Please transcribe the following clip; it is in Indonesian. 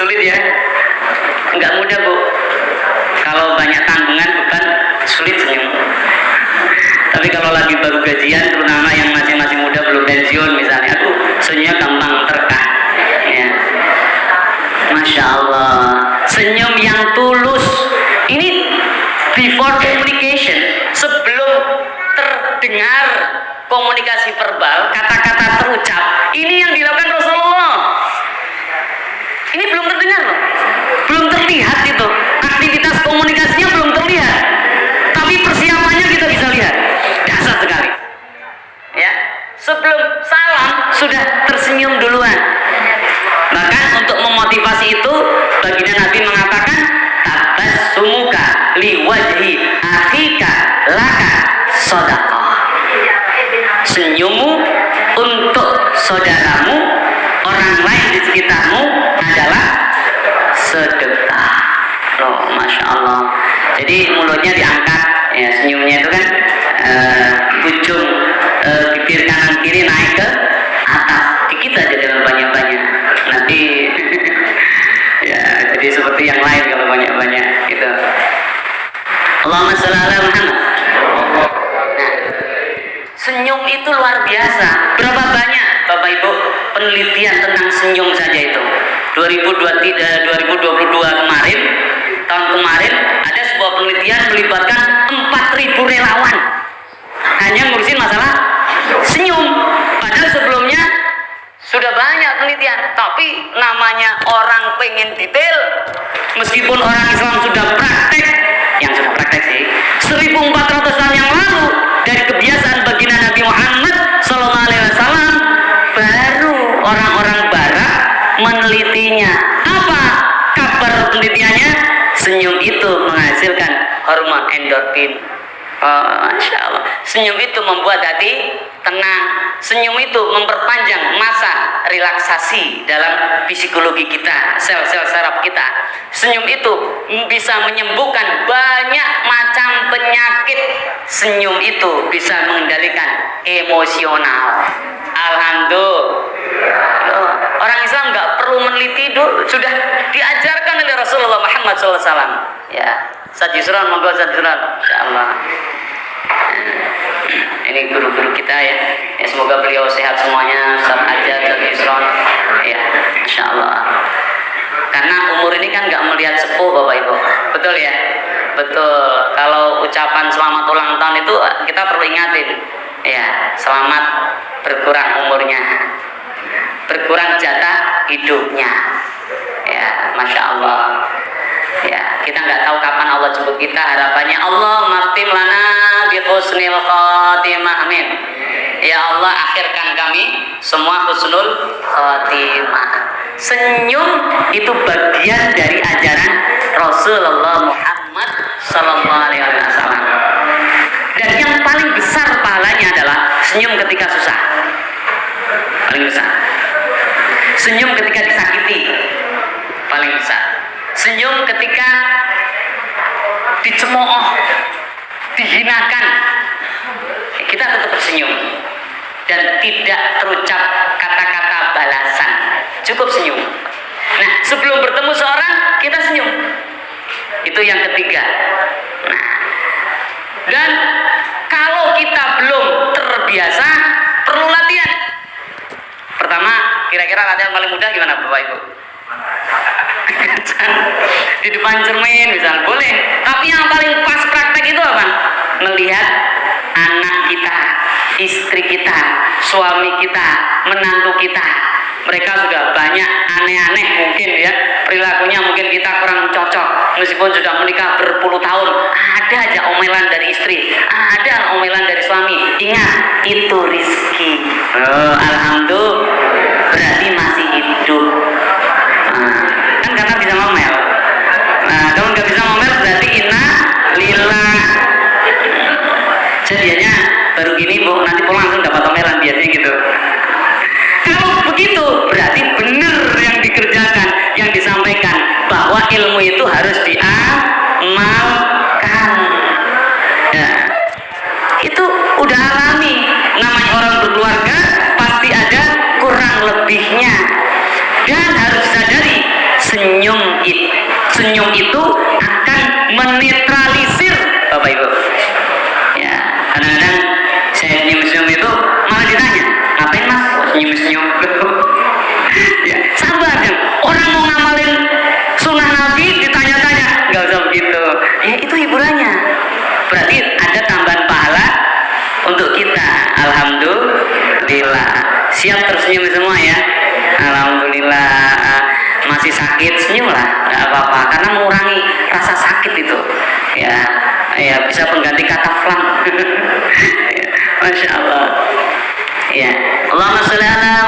Sulit ya? Enggak mudah Bu. Kalau banyak tanggungan bukan sulit senyum. Tapi kalau lagi baru gajian, terutama yang masih muda belum pensiun misalnya, aduh senyumnya gampang terkah. Ya. Masya Allah. Senyum yang tulus. Ini before communication, sebelum terdengar komunikasi verbal, kata-kata terucap, ini yang dilakukan Rasulullah. Ini belum terdengar loh, belum terlihat itu. Aktivitas komunikasinya belum terlihat, tapi persiapannya kita bisa lihat. Dasar sekali. Ya, sebelum salam sudah tersenyum duluan. Bahkan untuk memotivasi itu, baginda Nabi mengatakan, tabassumuka liwajhi akhika laka shadaqah. Senyummu untuk saudaramu, orang lain di sekitarmu adalah sedekah. Loh, Masya Allah. Jadi mulutnya diangkat, ya, senyumnya itu kan ujung bibir kanan kiri naik ke atas, dikit aja jangan banyak-banyak. Nanti ya jadi seperti yang lain kalau banyak-banyak gitu. Allahumma shalli ala Muhammad. Nah, senyum itu luar biasa. Berapa banyak Bapak Ibu penelitian tentang senyum saja itu? 2022 kemarin, tahun kemarin ada sebuah penelitian melibatkan 4.000 relawan hanya ngurusin masalah senyum. Padahal sebelumnya sudah banyak penelitian, tapi namanya orang pengen detail. Meskipun orang Islam sudah praktek, yang sudah praktek sih 1400 tahun yang lalu dari kebiasaan baginda Nabi Muhammad SAW, baru orang-orang Barat menelitinya. Apa kabar penelitiannya? Senyum itu menghasilkan hormon endorfin. Masya Allah. Senyum itu membuat hati tenang. Senyum itu memperpanjang masa relaksasi dalam psikologi kita, sel-sel saraf kita. Senyum itu bisa menyembuhkan banyak macam penyakit. Senyum itu bisa mengendalikan emosional. Alhamdulillah. Orang Islam nggak perlu meneliti dulu, sudah diajarkan oleh Rasulullah Muhammad SAW. Ya, Sajisron, monggo Sajisron, insyaallah. Ini guru-guru kita ya. Semoga beliau sehat semuanya, Ustaz Aja, Sajisron. Ya, insyaallah. Karena umur ini kan nggak melihat sepuh Bapak Ibu, betul ya? Betul. Kalau ucapan selamat ulang tahun itu kita perlu ingatin, ya, selamat berkurang umurnya, berkurang jatah hidupnya, ya, Masya Allah. Ya, kita nggak tahu kapan Allah jemput kita. Harapannya Allah makhtim lana bi husnil khatimah, amin. Ya Allah, akhirkan kami semua husnul khatimah. Senyum itu bagian dari ajaran Rasulullah Muhammad SAW. Dan yang paling besar pahalanya adalah senyum ketika susah. Paling besar. Senyum ketika disakiti. Paling besar. Senyum ketika dicemooh, dihinakan, kita tetap tersenyum dan tidak terucap kata-kata balasan, cukup senyum. Nah, sebelum bertemu seorang kita senyum, itu yang ketiga. Nah, dan kalau kita belum terbiasa, perlu latihan. Pertama, kira-kira latihan paling mudah gimana Bapak Ibu? Di depan cermin misalnya boleh, tapi yang paling pas praktek itu apa? Melihat anak kita, istri kita, suami kita, menantu kita, mereka sudah banyak aneh-aneh mungkin ya, perilakunya mungkin kita kurang cocok, meskipun sudah menikah berpuluh tahun, ada aja omelan dari istri, ada omelan dari suami. Ingat, itu rizki. Alhamdulillah, berarti masih hidup. Kan karena bisa ngomel. Nah, kalau nggak bisa ngomel berarti inna lillah. Jadinya baru gini Bu, nanti pulang langsung dapat omelan biasanya gitu. Kalau begitu berarti benar yang dikerjakan, yang disampaikan, bahwa ilmu itu harus diamalkan. Ya, itu udah alami. Namanya orang berkeluarga pasti ada kurang lebihnya. Dan harus sadari, senyum Senyum itu akan menetralisir Bapak Ibu. Ya, kadang-kadang saya senyum-senyum itu malah ditanya, ngapain Mas senyum-senyum? Ya, sabar kan. Orang mau ngamalin sunnah Nabi ditanya-tanya, nggak usah begitu. Ya itu hiburannya. Berarti ada tambahan pahala untuk kita. Alhamdulillah. Siap tersenyum semua ya. Alhamdulillah. Masih sakit senyumlah, nggak apa-apa karena mengurangi rasa sakit itu. Ya, ya bisa pengganti kata flam. Ya, Masya Allah. Ya, Allahumma sholli ala